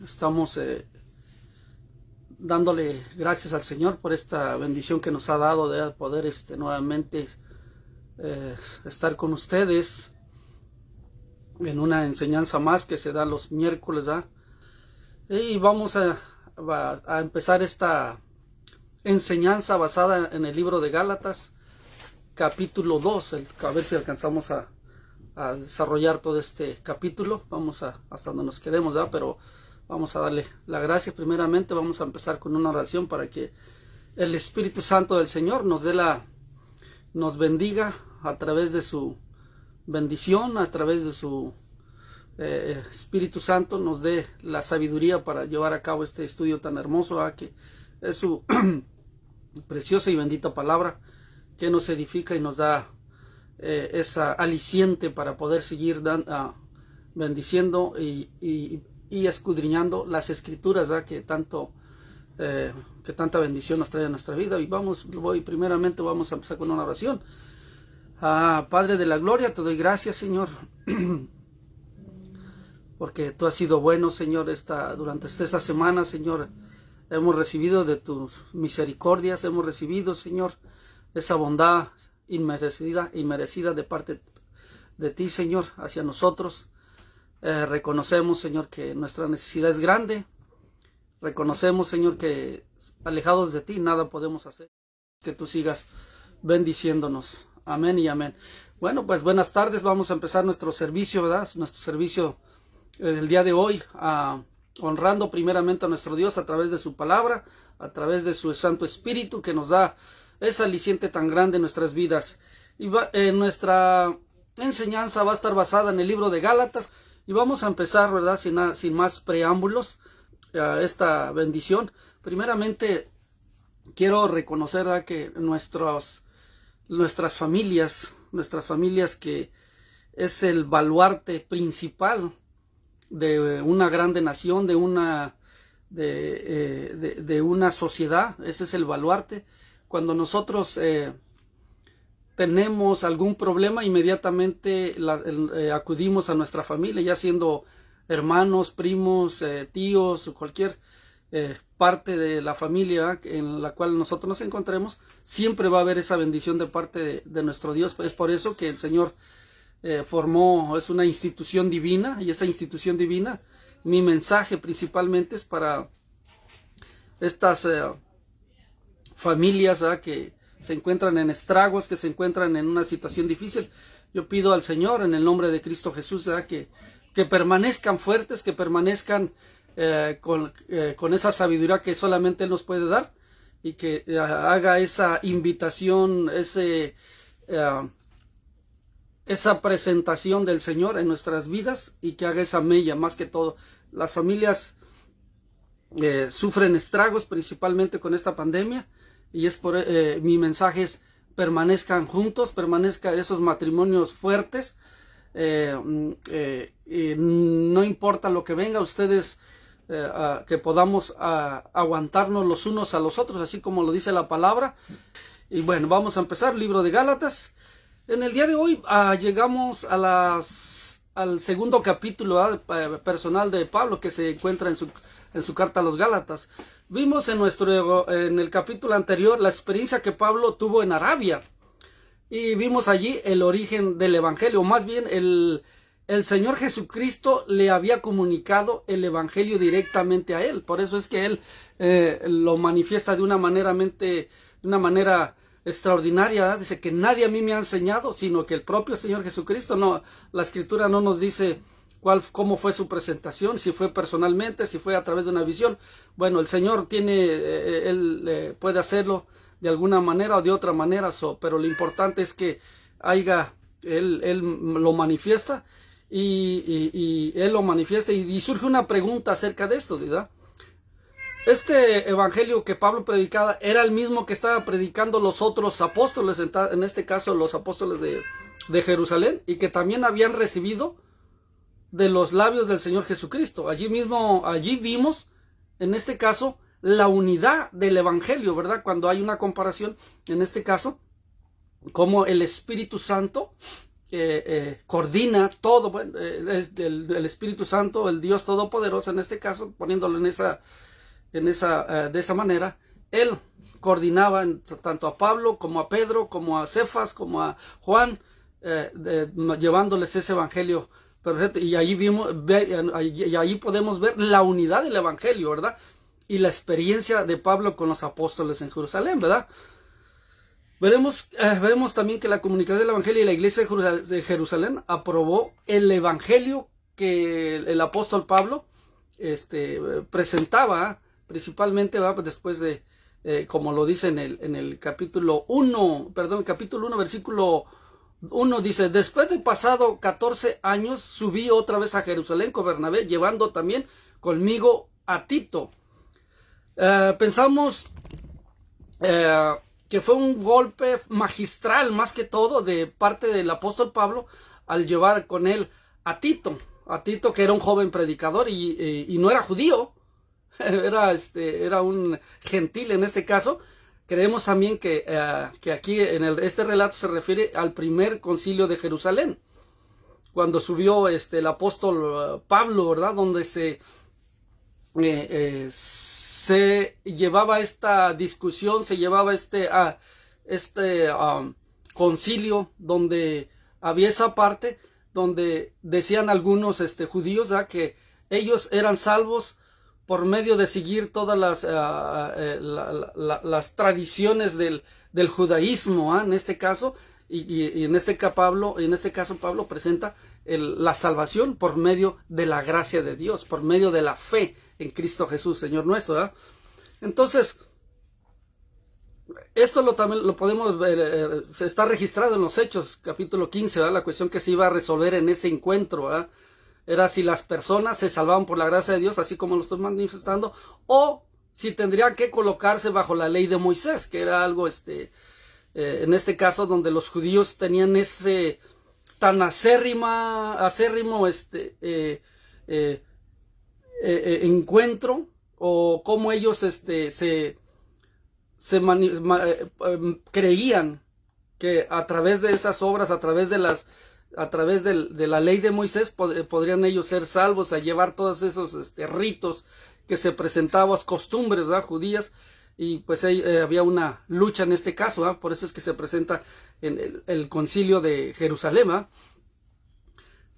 Estamos dándole gracias al Señor por esta bendición que nos ha dado de poder nuevamente estar con ustedes en una enseñanza más que se da los miércoles, ¿verdad? Y vamos a empezar esta enseñanza basada en el libro de Gálatas, capítulo 2, a ver si alcanzamos a desarrollar todo este capítulo. Vamos hasta donde nos quedemos, ¿verdad? Pero vamos a darle la gracia. Primeramente vamos a empezar con una oración para que el Espíritu Santo del Señor nos bendiga a través de su bendición, a través de su Espíritu Santo, nos dé la sabiduría para llevar a cabo este estudio tan hermoso, que es su preciosa y bendita palabra, que nos edifica y nos da esa aliciente para poder seguir bendiciendo y escudriñando las escrituras, ¿verdad? que tanta bendición nos trae a nuestra vida. Y primeramente vamos a empezar con una oración. Padre de la gloria, te doy gracias, Señor, porque tú has sido bueno, Señor, durante esta semana, Señor. Hemos recibido de tus misericordias, hemos recibido, Señor, esa bondad inmerecida de parte de ti, Señor, hacia nosotros. Reconocemos, Señor, que nuestra necesidad es grande. Reconocemos, Señor, que alejados de ti nada podemos hacer. Que tú sigas bendiciéndonos. Amén y amén. Bueno, pues buenas tardes. Vamos a empezar nuestro servicio, ¿verdad? Nuestro servicio del día de hoy, honrando primeramente a nuestro Dios a través de su palabra, a través de su Santo Espíritu, que nos da esa aliciente tan grande en nuestras vidas. Y nuestra enseñanza va a estar basada en el libro de Gálatas. Y vamos a empezar, ¿verdad? Sin más preámbulos, esta bendición. Primeramente, quiero reconocer, ¿verdad?, que nuestras familias, que es el baluarte principal de una grande nación, de una sociedad. Ese es el baluarte. Cuando nosotros tenemos algún problema, inmediatamente acudimos a nuestra familia, ya siendo hermanos, primos, tíos o cualquier parte de la familia en la cual nosotros nos encontremos. Siempre va a haber esa bendición de parte de nuestro Dios. Es por eso que el Señor es una institución divina, y esa institución divina, mi mensaje principalmente es para estas familias, ¿verdad?, que se encuentran en estragos, que se encuentran en una situación difícil. Yo pido al Señor en el nombre de Cristo Jesús, ¿verdad?, que permanezcan fuertes, que permanezcan con esa sabiduría que solamente Él nos puede dar, y que haga esa invitación, esa presentación del Señor en nuestras vidas, y que haga esa mella. Más que todo, las familias sufren estragos principalmente con esta pandemia, y es por mi mensaje es: permanezcan juntos, permanezcan esos matrimonios fuertes. No importa lo que venga, ustedes que podamos aguantarnos los unos a los otros, así como lo dice la palabra. Y bueno, vamos a empezar libro de Gálatas. En el día de hoy llegamos al segundo capítulo personal de Pablo, que se encuentra en su carta a los Gálatas. Vimos en el capítulo anterior la experiencia que Pablo tuvo en Arabia, y vimos allí el origen del evangelio. Más bien el Señor Jesucristo le había comunicado el evangelio directamente a él. Por eso es que él lo manifiesta de una manera extraordinaria, ¿verdad? Dice que nadie a mí me ha enseñado, sino que el propio Señor Jesucristo. No, la Escritura no nos dice cómo fue su presentación, si fue personalmente, si fue a través de una visión. Bueno, el Señor él puede hacerlo de alguna manera o de otra manera, pero lo importante es que él lo manifiesta, y él lo manifiesta, y surge una pregunta acerca de esto, ¿verdad? Este evangelio que Pablo predicaba era el mismo que estaban predicando los otros apóstoles, en este caso los apóstoles de Jerusalén, y que también habían recibido de los labios del Señor Jesucristo. Allí vimos, en este caso, la unidad del evangelio, ¿verdad? Cuando hay una comparación, en este caso, como el Espíritu Santo coordina todo, bueno, es el Espíritu Santo, el Dios Todopoderoso en este caso, poniéndolo de esa manera. Él coordinaba tanto a Pablo como a Pedro, como a Cefas, como a Juan, llevándoles ese evangelio perfecto. Y ahí podemos ver la unidad del evangelio, ¿verdad? Y la experiencia de Pablo con los apóstoles en Jerusalén, ¿verdad? Vemos también que la comunicación del evangelio y la iglesia de Jerusalén aprobó el evangelio que el apóstol Pablo presentaba, principalmente, ¿verdad? Después de, como lo dice en el capítulo 1, versículo 1, dice: después de pasado 14 años, subí otra vez a Jerusalén con Bernabé, llevando también conmigo a Tito. Pensamos que fue un golpe magistral, más que todo, de parte del apóstol Pablo, al llevar con él a Tito, que era un joven predicador y no era judío, era un gentil en este caso. Creemos también que aquí en este relato se refiere al primer concilio de Jerusalén, cuando subió el apóstol Pablo, ¿verdad? Donde se llevaba esta discusión, se llevaba concilio, donde había esa parte donde decían algunos judíos, ¿verdad?, que ellos eran salvos por medio de seguir todas las tradiciones del judaísmo, en este caso, y en este caso Pablo presenta la salvación por medio de la gracia de Dios, por medio de la fe en Cristo Jesús, Señor nuestro, ¿verdad? Entonces, esto también lo podemos ver, se está registrado en los Hechos, capítulo 15, ¿verdad? La cuestión que se iba a resolver en ese encuentro, ¿verdad? Era si las personas se salvaban por la gracia de Dios, así como lo estoy manifestando, o si tendrían que colocarse bajo la ley de Moisés, que era algo, en este caso, donde los judíos tenían ese tan acérrimo, encuentro, o cómo ellos creían que a través de esas obras, a través de la ley de Moisés, podrían ellos ser salvos, a llevar todos esos ritos que se presentaban, costumbres, ¿verdad?, judías. Y pues había una lucha en este caso, ¿verdad? Por eso es que se presenta en el concilio de Jerusalén, ¿verdad?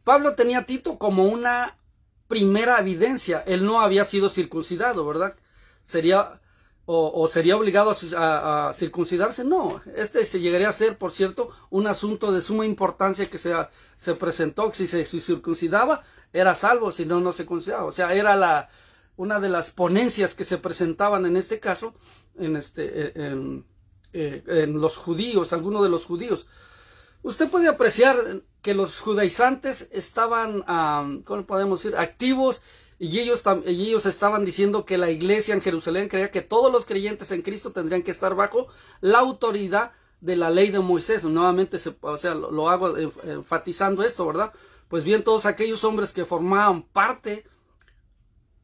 Pablo tenía a Tito como una primera evidencia. Él no había sido circuncidado, ¿verdad? Sería obligado a circuncidarse. No, se llegaría a ser, por cierto, un asunto de suma importancia que se presentó. Si se circuncidaba, era salvo; si no, no se circuncidaba. O sea, era una de las ponencias que se presentaban en este caso en los judíos, algunos de los judíos. Usted puede apreciar que los judaizantes estaban, ¿cómo podemos decir?, activos, y ellos estaban diciendo que la iglesia en Jerusalén creía que todos los creyentes en Cristo tendrían que estar bajo la autoridad de la ley de Moisés. Nuevamente, lo hago enfatizando esto, ¿verdad? Pues bien, todos aquellos hombres que formaban parte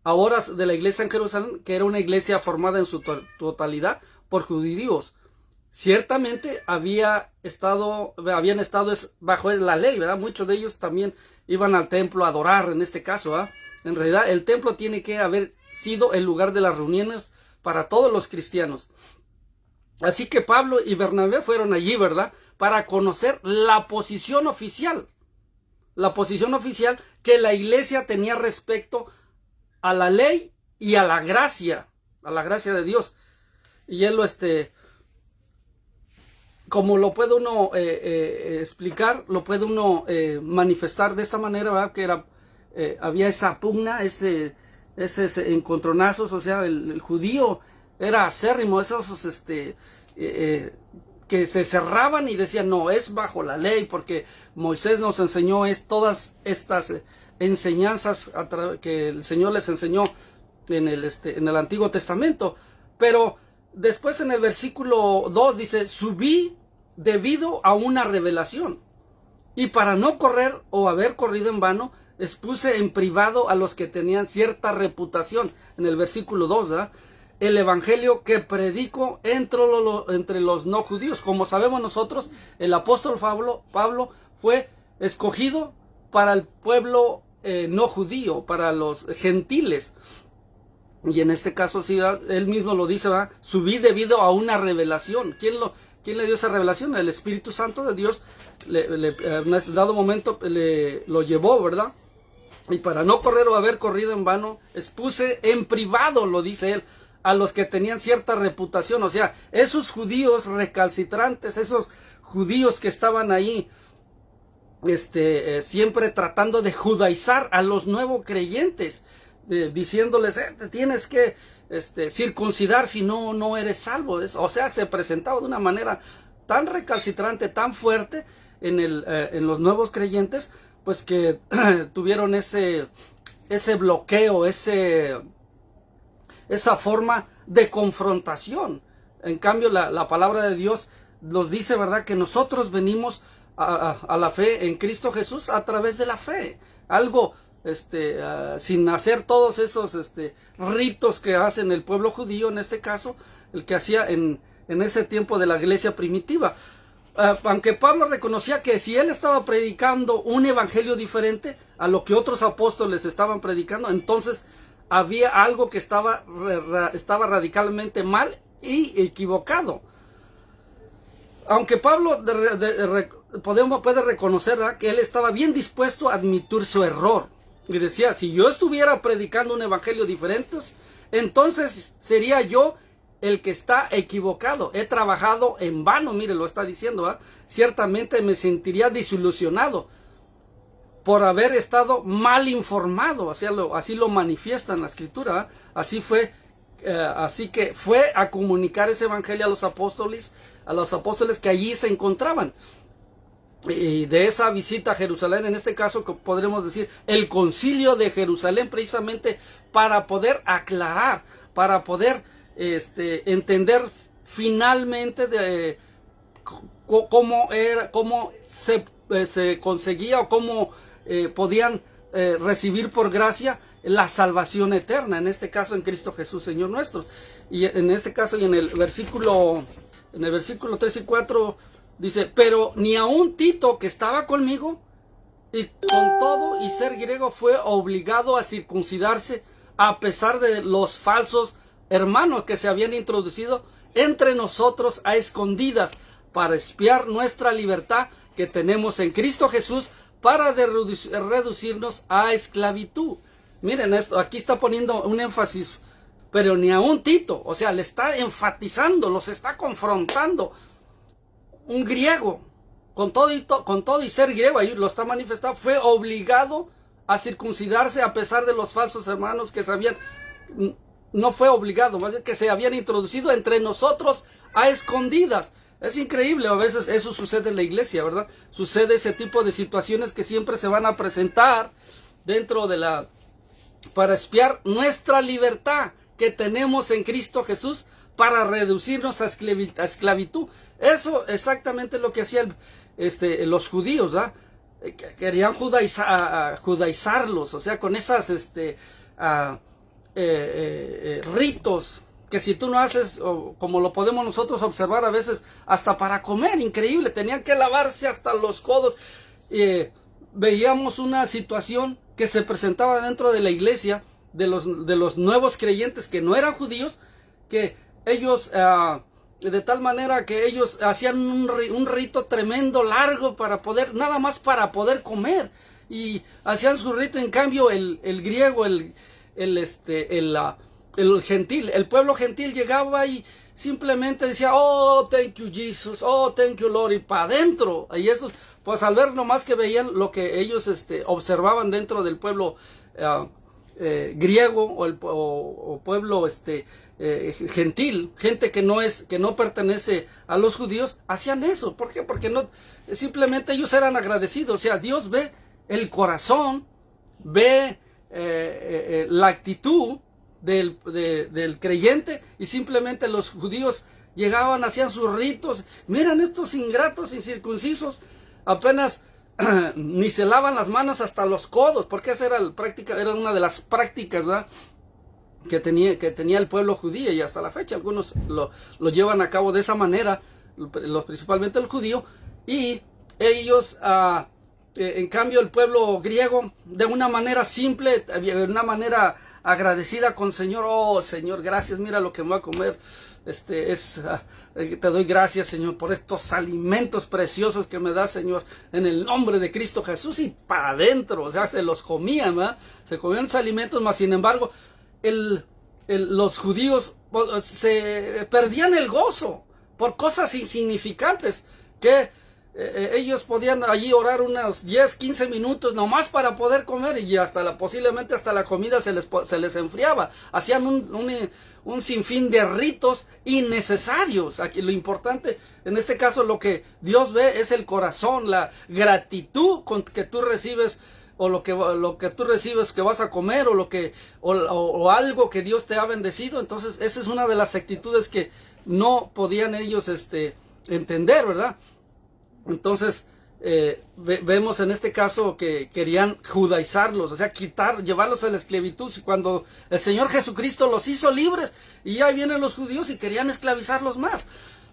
ahora de la iglesia en Jerusalén, que era una iglesia formada en su totalidad por judíos, ciertamente habían estado bajo la ley, ¿verdad? Muchos de ellos también iban al templo a adorar, en este caso, ¿verdad? En realidad, el templo tiene que haber sido el lugar de las reuniones para todos los cristianos. Así que Pablo y Bernabé fueron allí, ¿verdad?, para conocer la posición oficial que la iglesia tenía respecto a la ley y a la gracia de Dios. Y él como lo puede uno explicar, lo puede uno manifestar de esta manera, ¿verdad?, que había esa pugna, ese encontronazos. O sea, el judío era acérrimo, esos que se cerraban y decían: no, es bajo la ley, porque Moisés nos enseñó todas estas enseñanzas que el Señor les enseñó en el Antiguo Testamento. Pero después, en el versículo 2 dice: subí debido a una revelación, y para no correr o haber corrido en vano, expuse en privado a los que tenían cierta reputación. En el versículo 2, ¿verdad?, el evangelio que predico entre los no judíos. Como sabemos nosotros, el apóstol Pablo fue escogido para el pueblo no judío, para los gentiles. Y en este caso, sí, él mismo lo dice, ¿verdad? Subí debido a una revelación. ¿Quién le dio esa revelación? El Espíritu Santo de Dios, en este dado momento, lo llevó, ¿verdad? Y para no correr o haber corrido en vano, expuse en privado, lo dice él, a los que tenían cierta reputación. O sea, esos judíos recalcitrantes, esos judíos que estaban ahí, siempre tratando de judaizar a los nuevos creyentes, diciéndoles, te tienes que circuncidar si no eres salvo. O sea, se presentaba de una manera tan recalcitrante, tan fuerte en los nuevos creyentes, pues que tuvieron ese bloqueo, esa forma de confrontación. En cambio, la palabra de Dios nos dice, ¿verdad?, que nosotros venimos a la fe en Cristo Jesús a través de la fe. Algo sin hacer todos esos ritos que hacen el pueblo judío, en este caso, el que hacía en ese tiempo de la iglesia primitiva. Aunque Pablo reconocía que si él estaba predicando un evangelio diferente a lo que otros apóstoles estaban predicando, entonces había algo que estaba radicalmente mal y equivocado. Aunque Pablo puede reconocer, ¿verdad?, que él estaba bien dispuesto a admitir su error. Y decía, si yo estuviera predicando un evangelio diferente, entonces sería yo el que está equivocado. He trabajado en vano, mire, lo está diciendo, ¿verdad? Ciertamente me sentiría desilusionado por haber estado mal informado. Así lo manifiesta en la escritura, ¿verdad? Así que fue a comunicar ese evangelio a los apóstoles que allí se encontraban. Y de esa visita a Jerusalén, en este caso podremos decir el concilio de Jerusalén, precisamente para poder aclarar, para poder entender finalmente de cómo se conseguía o cómo podían recibir por gracia la salvación eterna, en este caso en Cristo Jesús Señor nuestro. Y en este caso, y en el versículo 3 y 4 dice, pero ni aun Tito, que estaba conmigo, y con todo y ser griego, fue obligado a circuncidarse a pesar de los falsos hermanos que se habían introducido entre nosotros a escondidas para espiar nuestra libertad que tenemos en Cristo Jesús para reducirnos a esclavitud. Miren esto, aquí está poniendo un énfasis, pero ni aun Tito, o sea, le está enfatizando, los está confrontando. Un griego, con todo y ser griego, ahí lo está manifestando, fue obligado a circuncidarse a pesar de los falsos hermanos que no fue obligado, más bien que se habían introducido entre nosotros a escondidas. Es increíble, a veces eso sucede en la iglesia, ¿verdad? Sucede ese tipo de situaciones que siempre se van a presentar dentro de para espiar nuestra libertad que tenemos en Cristo Jesús, para reducirnos a esclavitud. Eso exactamente lo que hacían los judíos, ¿verdad? Querían judaizarlos, o sea, con esas ritos que si tú no haces, como lo podemos nosotros observar a veces, hasta para comer, increíble, tenían que lavarse hasta los codos. Veíamos una situación que se presentaba dentro de la iglesia de los nuevos creyentes que no eran judíos, que ellos, de tal manera que ellos hacían un rito tremendo, largo, nada más para poder comer, y hacían su rito. En cambio el griego, el gentil, el pueblo gentil llegaba y simplemente decía, oh, thank you Jesus, oh, thank you Lord, y para adentro. Y esos, pues al ver nomás que veían lo que ellos observaban dentro del pueblo griego o pueblo gentil, gente que no pertenece a los judíos, hacían eso. ¿Por qué? Porque simplemente ellos eran agradecidos. O sea, Dios ve el corazón, ve la actitud del creyente, y simplemente los judíos llegaban, hacían sus ritos. Miran estos ingratos incircuncisos, apenas ni se lavan las manos hasta los codos, porque esa era una de las prácticas, ¿verdad?, que tenía el pueblo judío, y hasta la fecha algunos lo llevan a cabo de esa manera, principalmente el judío. Y ellos En cambio, el pueblo griego, de una manera simple, de una manera agradecida con Señor, oh Señor, gracias, mira lo que me voy a comer, te doy gracias, Señor, por estos alimentos preciosos que me das, Señor, en el nombre de Cristo Jesús, y para adentro, o sea, se los comían, ¿verdad? Se comían los alimentos, mas sin embargo, los judíos se perdían el gozo por cosas insignificantes que ellos podían allí orar unos 10, 15 minutos nomás para poder comer, y posiblemente hasta la comida se les enfriaba. Hacían un sinfín de ritos innecesarios. Aquí lo importante, en este caso, lo que Dios ve es el corazón, la gratitud con que tú recibes, o lo que tú recibes que vas a comer, o algo que Dios te ha bendecido. Entonces esa es una de las actitudes que no podían ellos entender, ¿verdad? Entonces vemos en este caso que querían judaizarlos, o sea, llevarlos a la esclavitud, cuando el Señor Jesucristo los hizo libres, y ya vienen los judíos y querían esclavizarlos más.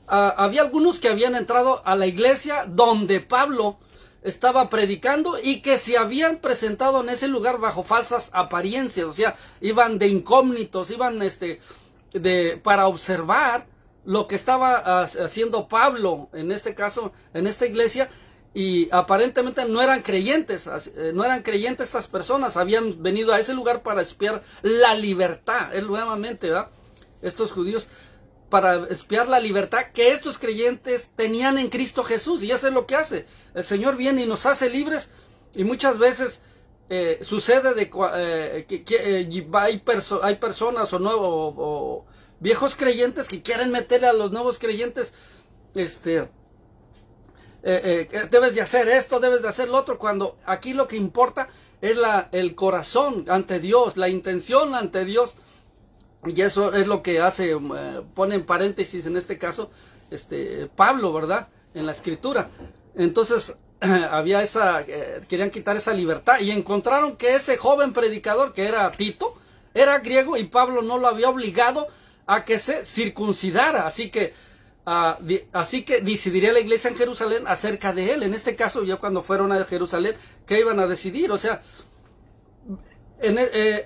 Había algunos que habían entrado a la iglesia donde Pablo estaba predicando, y que se habían presentado en ese lugar bajo falsas apariencias, o sea, iban de incógnitos, iban para observar lo que estaba haciendo Pablo, en este caso, en esta iglesia, y aparentemente no eran creyentes estas personas, habían venido a ese lugar para espiar la libertad, nuevamente, ¿verdad? Estos judíos, para espiar la libertad que estos creyentes tenían en Cristo Jesús, y eso es lo que hace. El Señor viene y nos hace libres, y muchas veces sucede que hay personas o viejos creyentes que quieren meterle a los nuevos creyentes, debes de hacer esto, debes de hacer lo otro, cuando aquí lo que importa es el corazón ante Dios, la intención ante Dios. Y eso es lo que pone en paréntesis en este caso, Pablo, ¿verdad? En la escritura. Entonces, había querían quitar esa libertad, y encontraron que ese joven predicador, que era Tito, era griego, y Pablo no lo había obligado a que se circuncidara. Así que decidiría la iglesia en Jerusalén acerca de él. En este caso, ya cuando fueron a Jerusalén, ¿qué iban a decidir? O sea,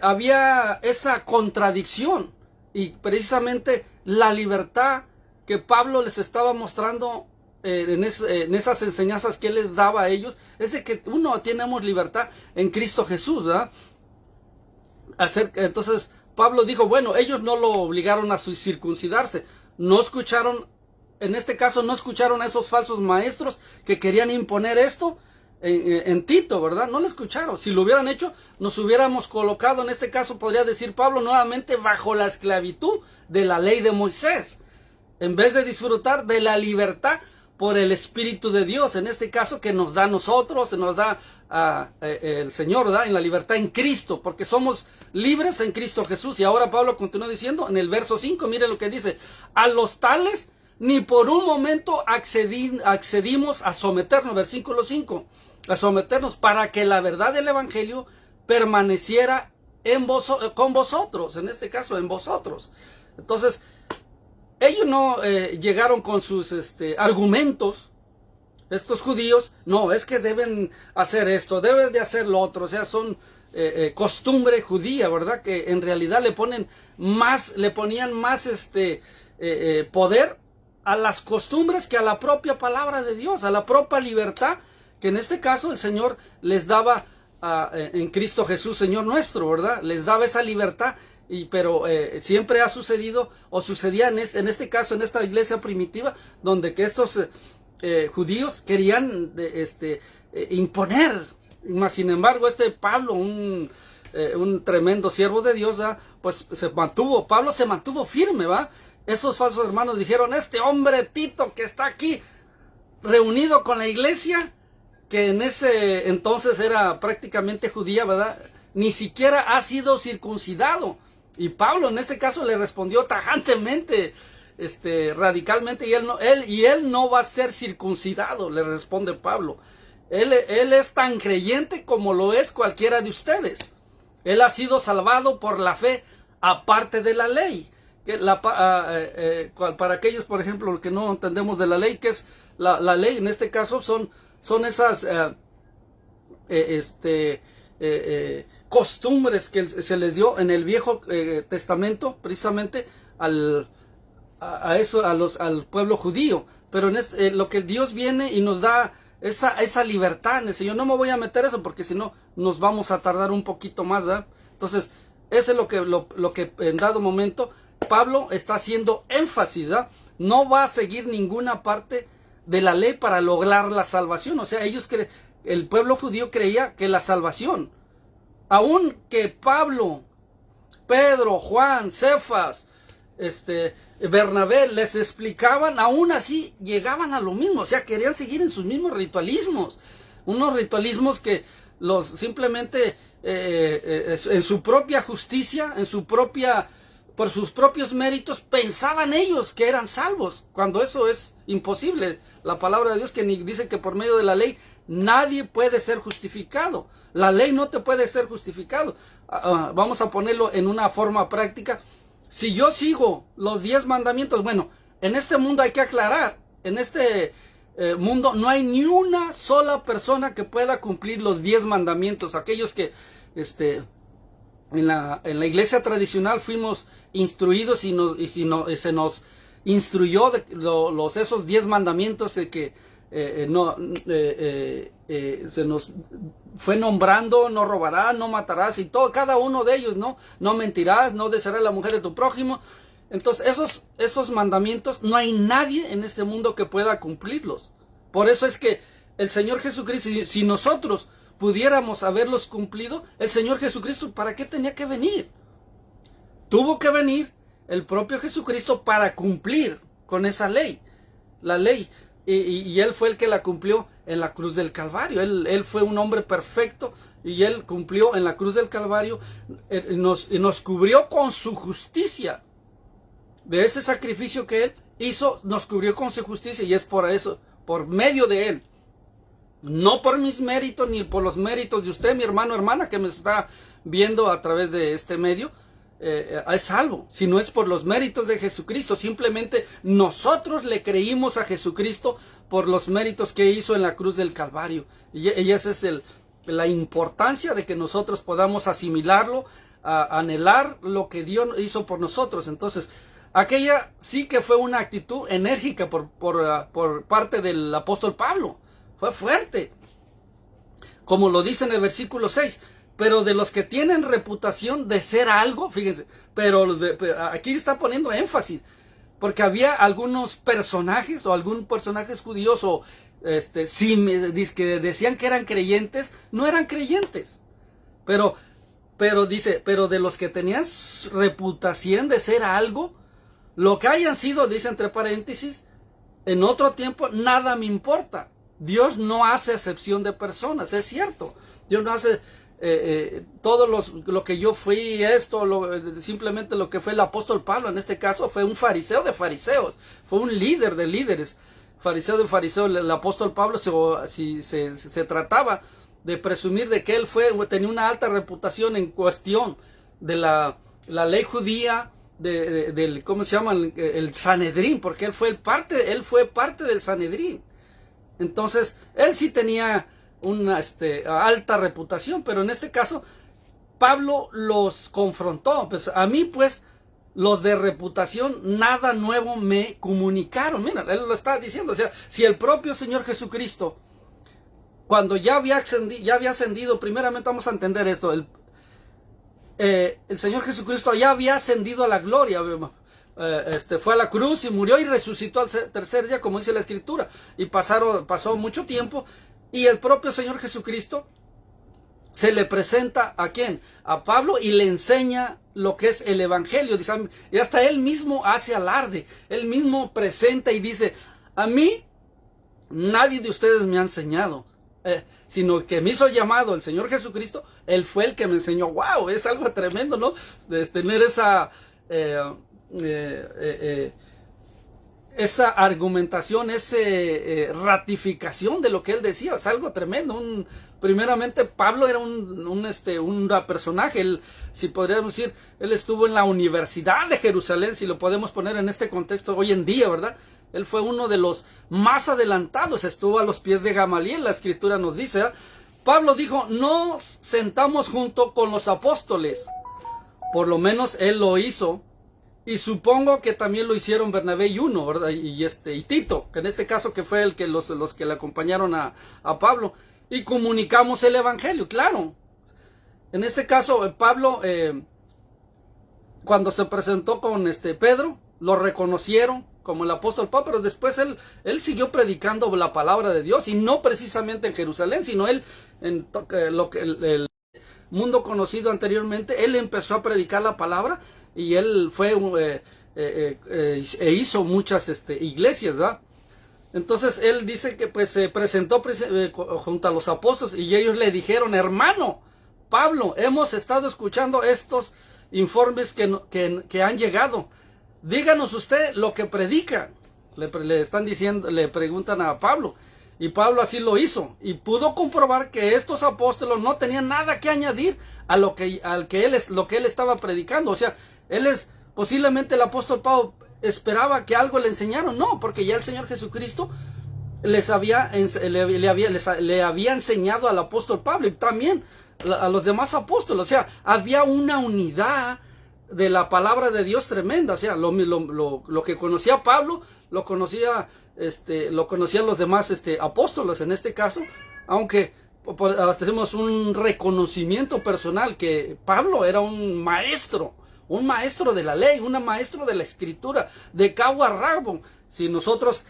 había esa contradicción, y precisamente la libertad que Pablo les estaba mostrando en esas enseñanzas que él les daba a ellos, es de que tenemos libertad en Cristo Jesús, ¿verdad? Entonces Pablo dijo, bueno, ellos no lo obligaron a circuncidarse, no escucharon, en este caso no escucharon a esos falsos maestros que querían imponer esto en Tito, ¿verdad? No lo escucharon. Si lo hubieran hecho, nos hubiéramos colocado, en este caso podría decir Pablo, nuevamente bajo la esclavitud de la ley de Moisés, en vez de disfrutar de la libertad por el Espíritu de Dios, en este caso que nos da a nosotros, se nos da el Señor, ¿verdad? En la libertad en Cristo, porque somos libres en Cristo Jesús. Y ahora Pablo continúa diciendo en el verso 5, mire lo que dice: a los tales ni por un momento accedimos a someternos, versículo 5, a someternos, para que la verdad del Evangelio permaneciera con vosotros, en este caso en vosotros. Entonces, ellos no llegaron con sus argumentos, estos judíos, no, es que deben hacer esto, deben de hacer lo otro, o sea, son costumbre judía, ¿verdad? Que en realidad le ponían más poder a las costumbres que a la propia palabra de Dios, a la propia libertad que en este caso el Señor les daba en Cristo Jesús, Señor nuestro, ¿verdad? Les daba esa libertad. Pero siempre ha sucedido, o sucedía en este caso, en esta iglesia primitiva, donde que estos judíos querían imponer. Mas sin embargo, Pablo, un tremendo siervo de Dios, pues Pablo se mantuvo firme, ¿va? Esos falsos hermanos dijeron: este hombre Tito que está aquí reunido con la iglesia, que en ese entonces era prácticamente judía, ¿verdad?, ni siquiera ha sido circuncidado. Y Pablo en este caso le respondió tajantemente, radicalmente, y él no va a ser circuncidado, le responde Pablo. Él es tan creyente como lo es cualquiera de ustedes. Él ha sido salvado por la fe aparte de la ley. Para aquellos, por ejemplo, que no entendemos de la ley, que es la ley en este caso, son esas costumbres que se les dio en el Viejo Testamento, precisamente al pueblo judío. Pero lo que Dios viene y nos da esa libertad en el Señor. No me voy a meter eso porque si no nos vamos a tardar un poquito más, ¿verdad? Entonces, eso es lo que en dado momento Pablo está haciendo énfasis, ¿verdad? No va a seguir ninguna parte de la ley para lograr la salvación. O sea, el pueblo judío creía que la salvación, aun que Pablo, Pedro, Juan, Cefas, Bernabé les explicaban, aún así llegaban a lo mismo. O sea, querían seguir en sus mismos ritualismos, unos ritualismos que simplemente en su propia justicia, por sus propios méritos, pensaban ellos que eran salvos, cuando eso es imposible. La palabra de Dios que dice que por medio de la ley nadie puede ser justificado. La ley no te puede ser justificado. Vamos a ponerlo en una forma práctica. Si yo sigo los 10 mandamientos, bueno, en este mundo hay que aclarar, en este mundo no hay ni una sola persona que pueda cumplir los 10 mandamientos. Aquellos que en la iglesia tradicional fuimos instruidos y se nos instruyó de esos 10 mandamientos de que se nos fue nombrando: no robarás, no matarás, y cada uno de ellos, no mentirás, no desearás la mujer de tu prójimo. Entonces esos mandamientos no hay nadie en este mundo que pueda cumplirlos. Por eso es que el Señor Jesucristo, si nosotros pudiéramos haberlos cumplido, el Señor Jesucristo, ¿para qué tenía que venir? Tuvo que venir el propio Jesucristo para cumplir con esa ley, la ley, y Él fue el que la cumplió en la cruz del Calvario. Él fue un hombre perfecto y Él cumplió en la cruz del Calvario, nos cubrió con su justicia. De ese sacrificio que Él hizo, nos cubrió con su justicia, y es por eso, por medio de Él. No por mis méritos ni por los méritos de usted, mi hermano, hermana, que me está viendo a través de este medio, es salvo, sino es por los méritos de Jesucristo. Simplemente nosotros le creímos a Jesucristo por los méritos que hizo en la cruz del Calvario. Y esa es la importancia de que nosotros podamos asimilarlo, anhelar lo que Dios hizo por nosotros. Entonces, aquella sí que fue una actitud enérgica por parte del apóstol Pablo. Fue fuerte, como lo dice en el versículo 6. Pero de los que tienen reputación de ser algo, fíjense, pero aquí está poniendo énfasis, porque había algunos personajes, o algunos personajes judíos, o que decían que eran creyentes, no eran creyentes. Pero dice, pero de los que tenían reputación de ser algo, lo que hayan sido, dice entre paréntesis, en otro tiempo, nada me importa. Dios no hace excepción de personas, es cierto. Dios no hace todo lo que yo fui, simplemente lo que fue el apóstol Pablo, en este caso, fue un fariseo de fariseos, fue un líder de líderes, fariseo de fariseos. El apóstol Pablo, si se trataba de presumir de que él tenía una alta reputación en cuestión de la ley judía, del ¿cómo se llama? El Sanedrín, porque él fue parte del Sanedrín. Entonces, él sí tenía una alta reputación, pero en este caso, Pablo los confrontó. Pues a mí, pues, los de reputación, nada nuevo me comunicaron. Mira, él lo está diciendo. O sea, si el propio Señor Jesucristo, cuando ya había ascendido, primeramente vamos a entender esto, el Señor Jesucristo ya había ascendido a la gloria. Fue a la cruz y murió y resucitó al tercer día, como dice la Escritura, y pasó mucho tiempo, y el propio Señor Jesucristo se le presenta ¿a quién? A Pablo, y le enseña lo que es el evangelio. Dice, y hasta él mismo hace alarde, él mismo presenta y dice: a mí nadie de ustedes me ha enseñado, sino que me hizo llamado el Señor Jesucristo. Él fue el que me enseñó. ¡Wow! Es algo tremendo, ¿no? De tener esa argumentación, esa ratificación de lo que él decía. Es algo tremendo. Primeramente, Pablo era un personaje. Él, si podríamos decir, él estuvo en la Universidad de Jerusalén, si lo podemos poner en este contexto hoy en día, ¿verdad? Él fue uno de los más adelantados, estuvo a los pies de Gamaliel, la Escritura nos dice, ¿verdad? Pablo dijo, nos sentamos junto con los apóstoles. Por lo menos él lo hizo. Y supongo que también lo hicieron Bernabé y uno, ¿verdad? Y Tito, que en este caso que fue el que los que le acompañaron a Pablo. Y comunicamos el evangelio, claro. En este caso, Pablo, cuando se presentó con Pedro, lo reconocieron como el apóstol Pablo, pero después él siguió predicando la palabra de Dios, y no precisamente en Jerusalén, sino él, en lo que el mundo conocido anteriormente, él empezó a predicar la palabra, y él fue hizo muchas iglesias, ¿verdad? Entonces él dice que pues se presentó junto a los apóstoles, y ellos le dijeron, hermano Pablo, hemos estado escuchando estos informes que han llegado. Díganos usted lo que predica. Le están diciendo, le preguntan a Pablo. Y Pablo así lo hizo. Y pudo comprobar que estos apóstoles no tenían nada que añadir a lo que él estaba predicando. O sea, posiblemente el apóstol Pablo esperaba que algo le enseñaran. No, porque ya el Señor Jesucristo le había enseñado al apóstol Pablo, y también a los demás apóstoles. O sea, había una unidad de la palabra de Dios tremenda. O sea, lo que conocía Pablo, lo conocían los demás apóstoles en este caso, aunque tenemos un reconocimiento personal que Pablo era un maestro de la ley, un maestro de la escritura, de cabo a rabo. Si nosotros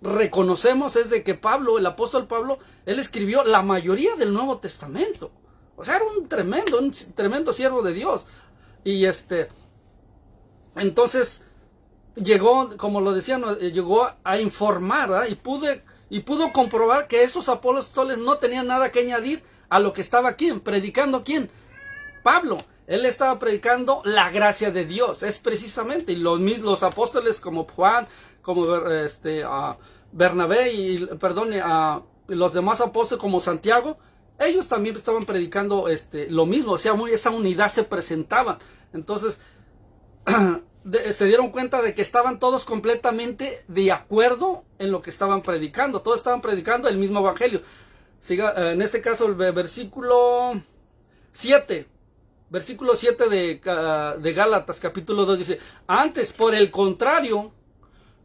reconocemos, es de que Pablo, el apóstol Pablo, él escribió la mayoría del Nuevo Testamento. O sea, era un tremendo siervo de Dios. Y entonces llegó, como lo decían, llegó a informar, ¿verdad? Y pudo comprobar que esos apóstoles no tenían nada que añadir a lo que estaba aquí, predicando. ¿Quién? Pablo. Él estaba predicando la gracia de Dios, es precisamente. Y los apóstoles como Juan, como Bernabé y los demás apóstoles como Santiago, ellos también estaban predicando lo mismo. O sea, esa unidad se presentaba. Entonces se dieron cuenta de que estaban todos completamente de acuerdo en lo que estaban predicando. Todos estaban predicando el mismo evangelio. En este caso el versículo 7. Versículo 7 de Gálatas, capítulo 2, dice: antes, por el contrario,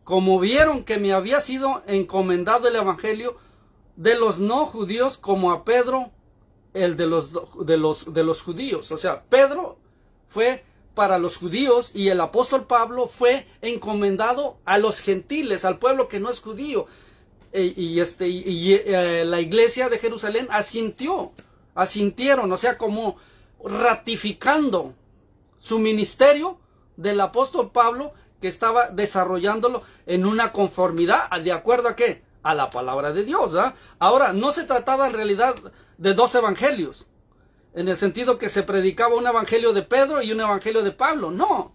como vieron que me había sido encomendado el evangelio de los no judíos, como a Pedro, el de los judíos. O sea, Pedro fue para los judíos, y el apóstol Pablo fue encomendado a los gentiles, al pueblo que no es judío. La iglesia de Jerusalén asintieron, o sea, como ratificando su ministerio del apóstol Pablo, que estaba desarrollándolo en una conformidad, ¿de acuerdo a qué? A la palabra de Dios, ¿eh? Ahora, no se trataba en realidad de dos evangelios, en el sentido que se predicaba un evangelio de Pedro y un evangelio de Pablo. No,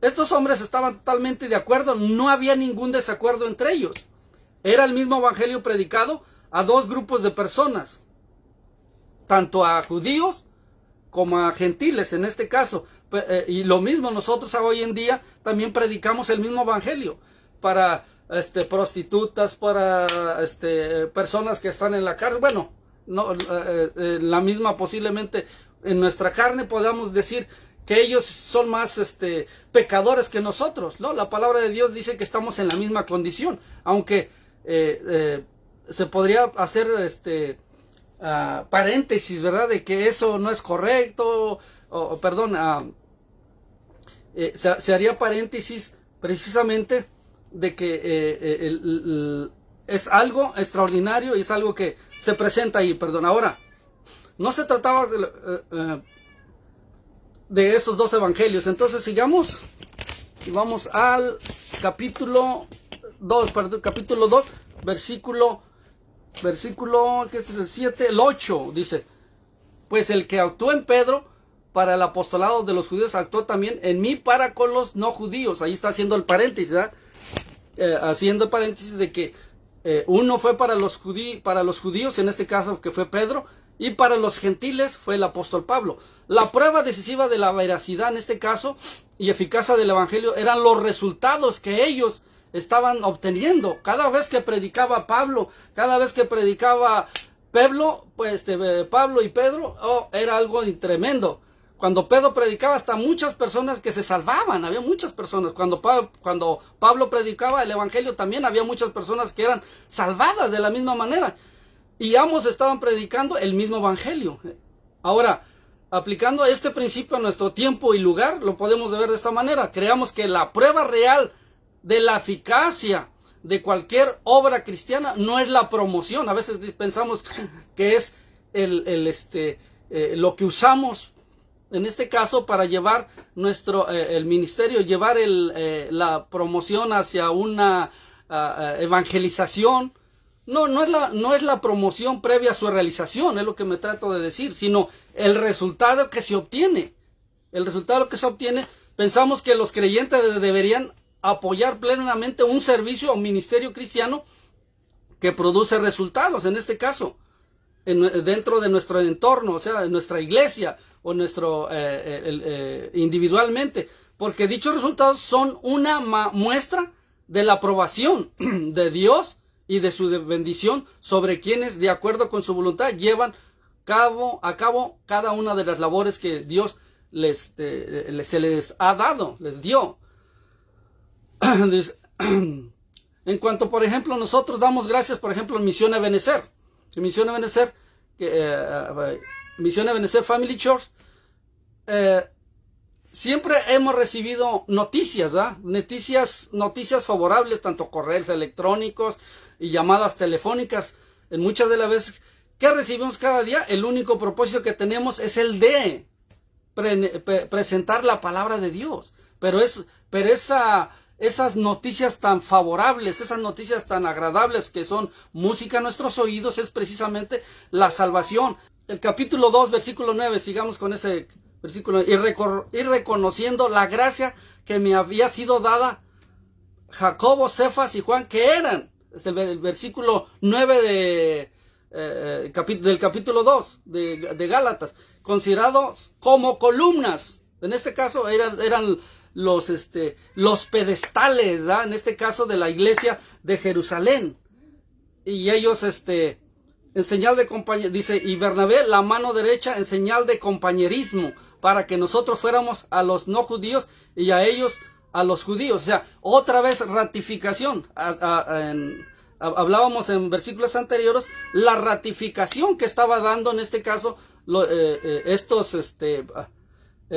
estos hombres estaban totalmente de acuerdo, no había ningún desacuerdo entre ellos. Era el mismo evangelio predicado a dos grupos de personas, tanto a judíos como a gentiles en este caso. Y lo mismo nosotros hoy en día también predicamos el mismo evangelio para prostitutas, para personas que están en la cárcel. Bueno, no, la misma, posiblemente en nuestra carne podamos decir que ellos son más pecadores que nosotros, ¿no? La palabra de Dios dice que estamos en la misma condición, aunque se podría hacer paréntesis, ¿verdad? De que eso no es correcto, se haría paréntesis precisamente de que es algo extraordinario y es algo que se presenta ahí, Ahora, no se trataba de esos dos evangelios. Entonces sigamos y vamos al capítulo 2, versículo, que este es el 7, el 8, dice: pues el que actuó en Pedro para el apostolado de los judíos, actuó también en mí para con los no judíos. Ahí está haciendo el paréntesis, ¿verdad? Haciendo el paréntesis de que uno fue para los judíos, en este caso que fue Pedro, y para los gentiles fue el apóstol Pablo. La prueba decisiva de la veracidad en este caso y eficacia del evangelio eran los resultados que ellos estaban obteniendo. Cada vez que predicaba Pablo, cada vez que predicaba Pablo y Pedro, era algo tremendo. Cuando Pedro predicaba, hasta muchas personas que se salvaban, había muchas personas. Cuando Pablo predicaba el evangelio, también había muchas personas que eran salvadas de la misma manera. Y ambos estaban predicando el mismo evangelio. Ahora, aplicando este principio a nuestro tiempo y lugar, lo podemos ver de esta manera. Creamos que la prueba real de la eficacia de cualquier obra cristiana no es la promoción. A veces pensamos que es lo que usamos en este caso para llevar el ministerio, llevar la promoción hacia una evangelización. No es la promoción previa a su realización, es lo que me trato de decir, sino el resultado que se obtiene. El resultado que se obtiene, pensamos que los creyentes deberían apoyar plenamente un servicio o ministerio cristiano que produce resultados, en este caso, dentro de nuestro entorno, o sea, en nuestra iglesia o individualmente, porque dichos resultados son una muestra de la aprobación de Dios y de su bendición sobre quienes, de acuerdo con su voluntad, llevan a cabo cada una de las labores que Dios se les ha dado, les dio. En cuanto, por ejemplo, nosotros damos gracias, por ejemplo, en Misión Ebenezer. En Misión Ebenezer, Misión Ebenezer Family Church, siempre hemos recibido noticias, ¿verdad? Noticias favorables, tanto correos electrónicos y llamadas telefónicas. En muchas de las veces que recibimos cada día, el único propósito que tenemos es el de presentar la palabra de Dios. Pero esas noticias tan favorables, esas noticias tan agradables que son música a nuestros oídos, es precisamente la salvación. El capítulo 2, versículo 9, sigamos con ese versículo. Y reconociendo la gracia que me había sido dada, Jacobo, Cefas y Juan, que eran, es el versículo 9 del capítulo 2 de Gálatas, considerados como columnas. En este caso eran los pedestales, ¿verdad? En este caso de la iglesia de Jerusalén. Y ellos, en señal de compañerismo, dice, y Bernabé, la mano derecha, en señal de compañerismo, para que nosotros fuéramos a los no judíos y a ellos a los judíos. O sea, otra vez ratificación. Hablábamos en versículos anteriores, la ratificación que estaba dando en este caso estos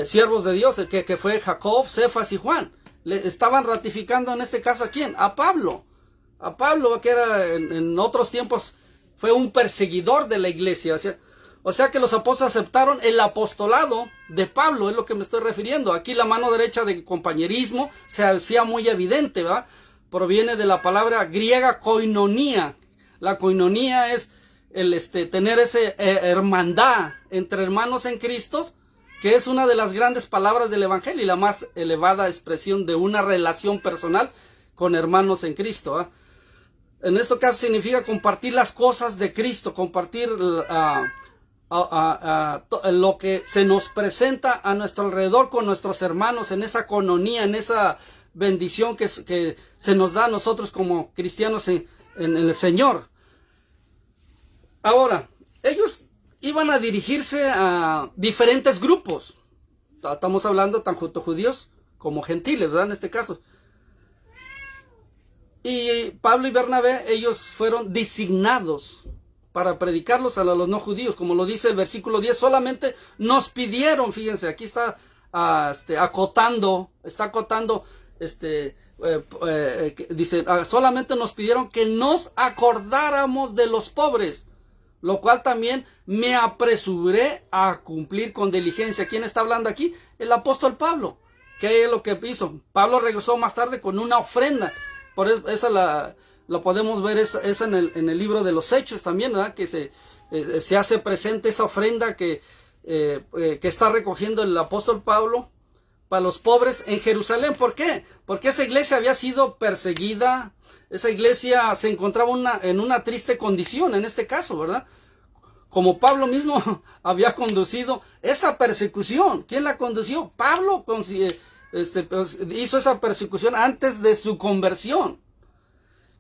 siervos de Dios, que fue Jacob, Cefas y Juan. Le estaban ratificando en este caso ¿a quién? A Pablo. A Pablo, que era en otros tiempos fue un perseguidor de la iglesia. O sea que los apóstoles aceptaron el apostolado de Pablo, es lo que me estoy refiriendo. Aquí la mano derecha de compañerismo se hacía muy evidente, ¿verdad? Proviene de la palabra griega koinonía. La koinonía es tener ese hermandad entre hermanos en Cristo, que es una de las grandes palabras del evangelio y la más elevada expresión de una relación personal con hermanos en Cristo, ¿eh? En este caso significa compartir las cosas de Cristo, compartir lo que se nos presenta a nuestro alrededor con nuestros hermanos, en esa coinonía, en esa bendición que se nos da a nosotros como cristianos en el Señor. Ahora, ellos iban a dirigirse a diferentes grupos. Estamos hablando tanto judíos como gentiles, ¿verdad? En este caso. Y Pablo y Bernabé, ellos fueron designados para predicarlos a los no judíos. Como lo dice el versículo 10, solamente nos pidieron, fíjense, aquí está acotando, dice, solamente nos pidieron que nos acordáramos de los pobres, lo cual también me apresuré a cumplir con diligencia. ¿Quién está hablando aquí? El apóstol Pablo. ¿Qué es lo que hizo? Pablo regresó más tarde con una ofrenda. Por eso la podemos ver esa en el libro de los Hechos también, ¿verdad? Que se hace presente esa ofrenda que está recogiendo el apóstol Pablo para los pobres en Jerusalén. ¿Por qué? Porque esa iglesia había sido perseguida, esa iglesia se encontraba en una triste condición en este caso, ¿verdad? Como Pablo mismo había conducido esa persecución. ¿Quién la condució? Pablo hizo esa persecución antes de su conversión.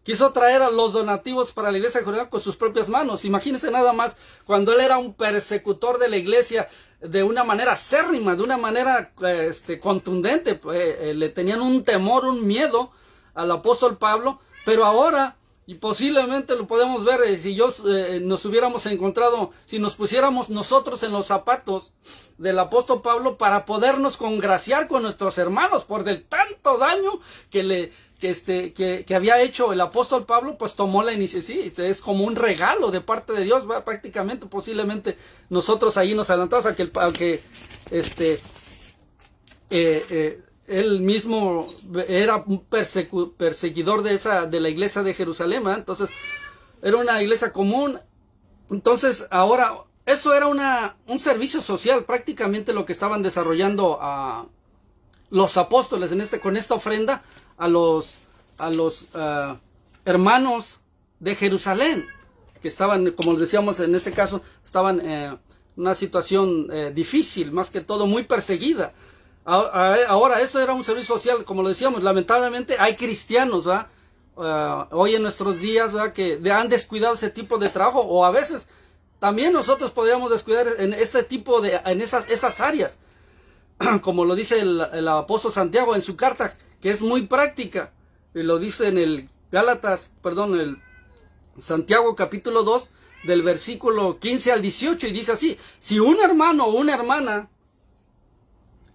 quiso traer a los donativos para la iglesia de Jerusalén con sus propias manos. Imagínense nada más, cuando él era un persecutor de la iglesia de una manera acérrima, de una manera contundente, le tenían un temor, un miedo al apóstol Pablo, pero ahora, y posiblemente lo podemos ver, si nos hubiéramos encontrado, si nos pusiéramos nosotros en los zapatos del apóstol Pablo para podernos congraciar con nuestros hermanos por el tanto daño que había hecho el apóstol Pablo, pues tomó la iniciativa. Sí, es como un regalo de parte de Dios, ¿va? Prácticamente, posiblemente nosotros ahí nos adelantamos a que él mismo era un perseguidor de la iglesia de Jerusalén, ¿eh? Entonces era una iglesia común. Entonces ahora eso era un servicio social, prácticamente lo que estaban desarrollando a los apóstoles con esta ofrenda a los hermanos de Jerusalén, que estaban, como les decíamos en este caso, estaban en una situación difícil, más que todo muy perseguida. Ahora, eso era un servicio social, como lo decíamos. Lamentablemente hay cristianos, ¿verdad? Hoy en nuestros días, ¿verdad?, que han descuidado ese tipo de trabajo, o a veces también nosotros podríamos descuidar en ese tipo en esas áreas, como lo dice el apóstol Santiago en su carta, que es muy práctica, y lo dice en el Santiago capítulo 2, del versículo 15 al 18, y dice así: si un hermano o una hermana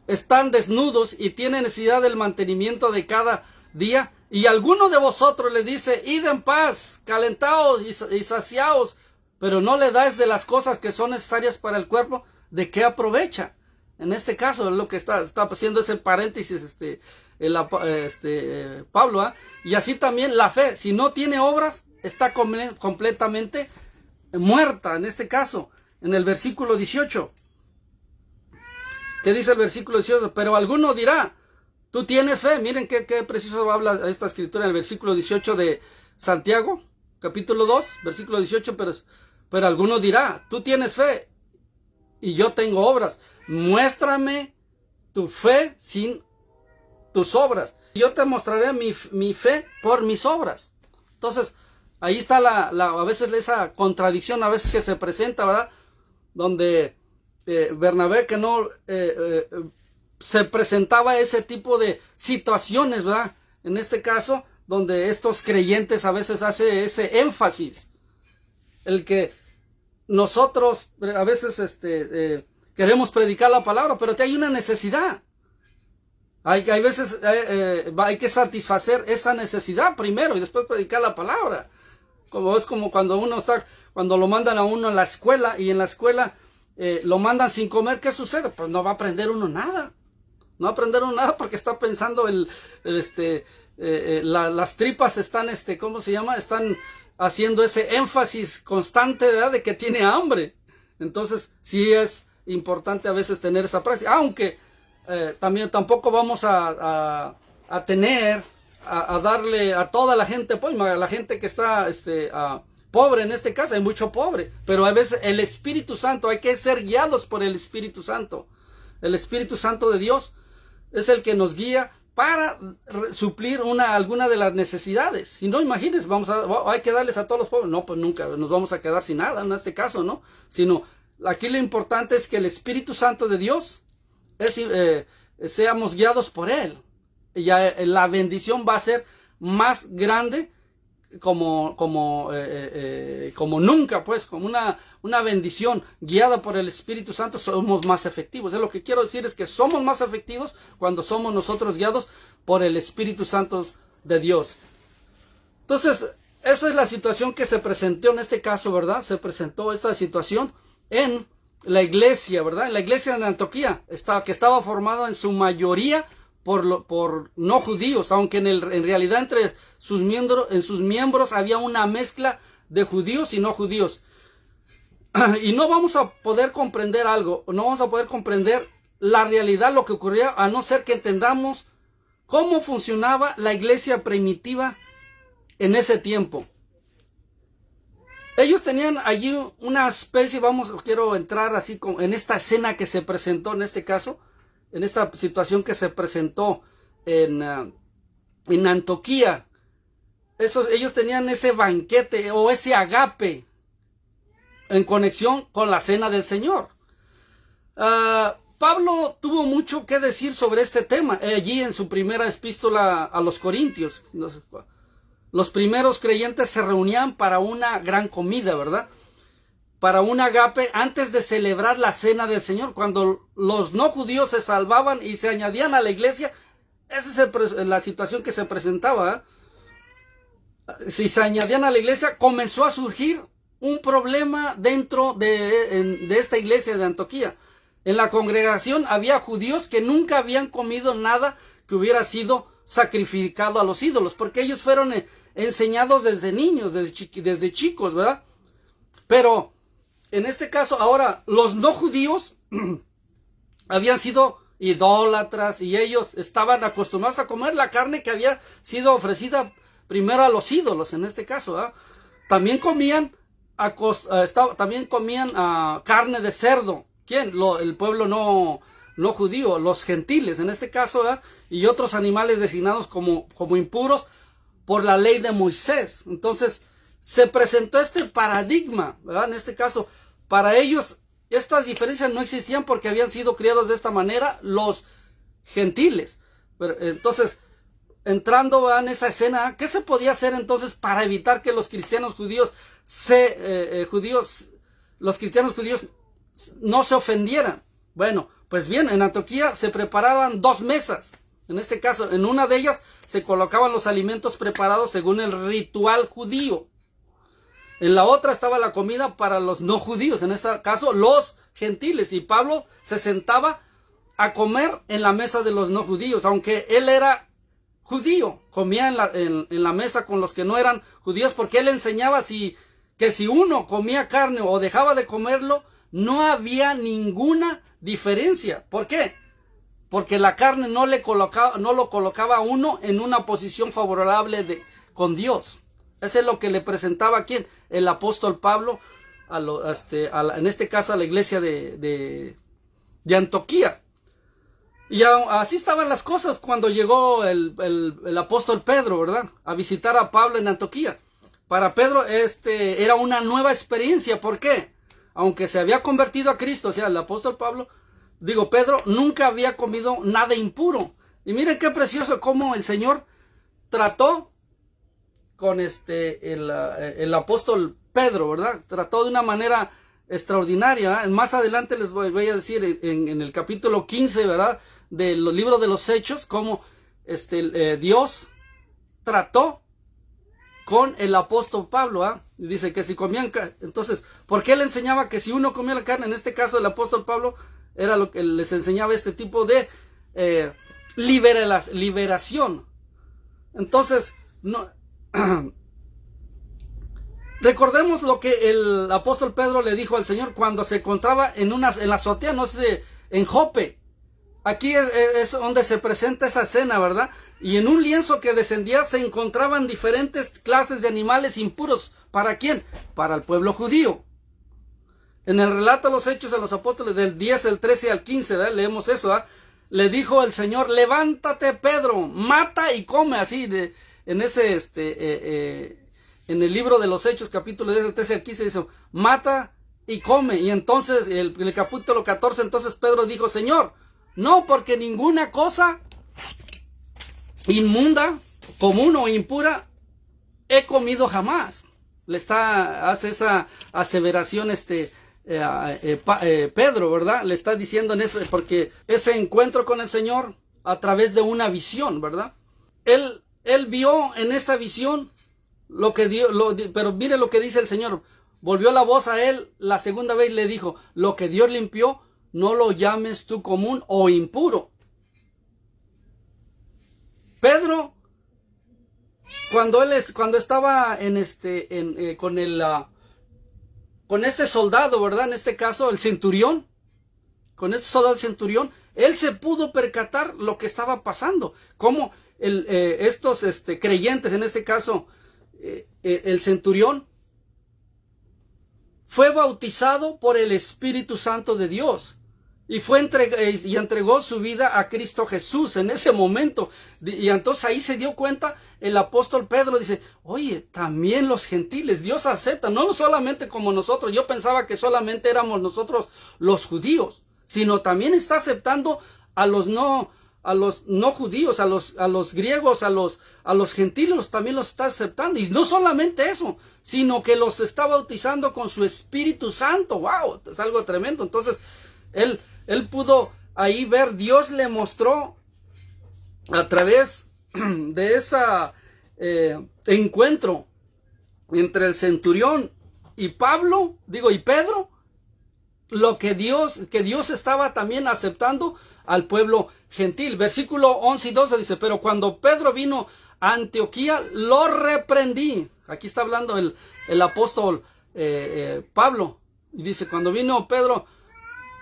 están desnudos y tienen necesidad del mantenimiento de cada día, y alguno de vosotros les dice: id en paz, calentaos y saciaos, pero no le dais de las cosas que son necesarias para el cuerpo, ¿de qué aprovecha? En este caso es lo que está haciendo ese paréntesis Pablo, ¿eh? Y así también la fe, si no tiene obras, está completamente muerta. En este caso, en el versículo 18, ¿qué dice el versículo 18? Pero alguno dirá: tú tienes fe. Miren qué preciso habla esta escritura en el versículo 18 de Santiago, capítulo 2, versículo 18. Pero alguno dirá: tú tienes fe y yo tengo obras. Muéstrame tu fe sin tus obras. Yo te mostraré mi fe por mis obras. Entonces, ahí está a veces esa contradicción, a veces que se presenta, ¿verdad? Donde Bernabé, que no se presentaba ese tipo de situaciones, ¿verdad? En este caso, donde estos creyentes a veces hace ese énfasis, el que nosotros a veces queremos predicar la palabra, pero hay una necesidad. Hay veces hay que satisfacer esa necesidad primero y después predicar la palabra. Es como cuando lo mandan a uno a la escuela, y en la escuela lo mandan sin comer. ¿Qué sucede? Pues no va a aprender uno nada. No va a aprender uno nada porque está pensando las tripas están, ¿cómo se llama? Están haciendo ese énfasis constante, ¿verdad?, de que tiene hambre. Entonces, sí es importante a veces tener esa práctica, aunque tampoco vamos a darle a toda la gente, pues, a la gente que está pobre. En este caso hay mucho pobre, pero a veces el Espíritu Santo, hay que ser guiados por el Espíritu Santo. El Espíritu Santo de Dios es el que nos guía para suplir alguna de las necesidades. Si no, imagínense, hay que darles a todos los pobres. No, pues nunca nos vamos a quedar sin nada en este caso, ¿no? Sino, aquí lo importante es que el Espíritu Santo de Dios seamos guiados por Él. Y ya la bendición va a ser más grande como nunca, pues, como una bendición guiada por el Espíritu Santo. Somos más efectivos. Lo que quiero decir es que somos más efectivos cuando somos nosotros guiados por el Espíritu Santo de Dios. Entonces, esa es la situación que se presentó en este caso, ¿verdad? Se presentó esta situación en la iglesia, ¿verdad? En la iglesia de Antioquía, que estaba formada en su mayoría por no judíos, aunque en realidad entre sus miembros había una mezcla de judíos y no judíos. Y no vamos a poder comprender no vamos a poder comprender la realidad, lo que ocurría, a no ser que entendamos cómo funcionaba la iglesia primitiva en ese tiempo. Ellos tenían allí una especie, quiero entrar así en esta escena que se presentó en este caso, en esta situación que se presentó en Antioquía. ellos tenían ese banquete o ese agape en conexión con la cena del Señor. Pablo tuvo mucho que decir sobre este tema allí en su primera epístola a los Corintios. Los primeros creyentes se reunían para una gran comida, ¿verdad? Para un agape antes de celebrar la cena del Señor. Cuando los no judíos se salvaban y se añadían a la iglesia, esa es la situación que se presentaba. Si se añadían a la iglesia, comenzó a surgir un problema dentro de esta iglesia de Antioquía. En la congregación había judíos que nunca habían comido nada que hubiera sido sacrificado a los ídolos, porque ellos fueron enseñados desde niños, desde chicos, ¿verdad? Pero en este caso ahora los no judíos habían sido idólatras y ellos estaban acostumbrados a comer la carne que había sido ofrecida primero a los ídolos, en este caso, ¿verdad? También comían carne de cerdo. ¿Quién? El pueblo no judío, los gentiles en este caso, ¿verdad? Y otros animales designados como impuros por la ley de Moisés. Entonces se presentó este paradigma, ¿verdad? En este caso, para ellos estas diferencias no existían porque habían sido criados de esta manera los gentiles. Entonces, entrando, ¿verdad?, en esa escena, ¿qué se podía hacer entonces para evitar que los cristianos judíos no se ofendieran? Bueno, pues bien, en Antioquía se preparaban 2 mesas. En este caso, en una de ellas se colocaban los alimentos preparados según el ritual judío. En la otra estaba la comida para los no judíos, en este caso los gentiles. Y Pablo se sentaba a comer en la mesa de los no judíos, aunque él era judío. Comía en la mesa con los que no eran judíos, porque él enseñaba que si uno comía carne o dejaba de comerlo, no había ninguna diferencia. ¿Por qué? Porque la carne no lo colocaba a uno en una posición favorable con Dios. Eso es lo que le presentaba aquí el apóstol Pablo, en este caso a la iglesia de Antioquía. Y así estaban las cosas cuando llegó el apóstol Pedro, ¿verdad?, a visitar a Pablo en Antioquía. Para Pedro era una nueva experiencia. ¿Por qué? Aunque se había convertido a Cristo, o sea, el apóstol Pedro nunca había comido nada impuro. Y miren qué precioso cómo el Señor trató con el apóstol Pedro, ¿verdad? Trató de una manera extraordinaria. Más adelante les voy a decir en el capítulo 15, ¿verdad?, del libro de los Hechos, cómo Dios trató con el apóstol Pablo, ¿ah? Dice que si comían entonces, ¿por qué le enseñaba que si uno comía la carne? En este caso el apóstol Pablo era lo que les enseñaba, este tipo de liberación. Entonces, no recordemos lo que el apóstol Pedro le dijo al Señor cuando se encontraba en la azotea, no sé, en Jope. Aquí es donde se presenta esa escena, ¿verdad? Y en un lienzo que descendía se encontraban diferentes clases de animales impuros. ¿Para quién? Para el pueblo judío. En el relato de los Hechos de los Apóstoles del 10, el 13 al 15, ¿verdad?, leemos eso, ¿verdad? Le dijo el Señor: levántate, Pedro, mata y come. Así, en el libro de los Hechos, capítulo 10, el 13 al 15, dice: mata y come. Y entonces, en el capítulo 14, entonces Pedro dijo: Señor, no, porque ninguna cosa inmunda, común o impura he comido jamás. Hace esa aseveración Pedro, ¿verdad? Le está diciendo porque ese encuentro con el Señor a través de una visión, ¿verdad? Él vio en esa visión lo que Dios, pero mire lo que dice el Señor. Volvió la voz a él la segunda vez y le dijo: lo que Dios limpió, no lo llames tú común o impuro. Pedro, cuando estaba con este soldado, ¿verdad?, en este caso el centurión, con este soldado centurión, él se pudo percatar lo que estaba pasando, cómo estos creyentes, en este caso el centurión, fue bautizado por el Espíritu Santo de Dios. y entregó su vida a Cristo Jesús en ese momento. Y entonces ahí se dio cuenta el apóstol Pedro, dice, oye, también los gentiles, Dios acepta, no solamente como nosotros. Yo pensaba que solamente éramos nosotros los judíos, sino también está aceptando a los no judíos, a los griegos, a los gentiles, también los está aceptando. Y no solamente eso, sino que los está bautizando con su Espíritu Santo. ¡Wow! Es algo tremendo. Entonces, él pudo ahí ver, Dios le mostró a través de ese encuentro entre el centurión y Pedro, lo que Dios estaba también aceptando al pueblo gentil. Versículo 11 y 12 dice, pero cuando Pedro vino a Antioquía, lo reprendí. Aquí está hablando el apóstol Pablo. Y dice, cuando vino Pedro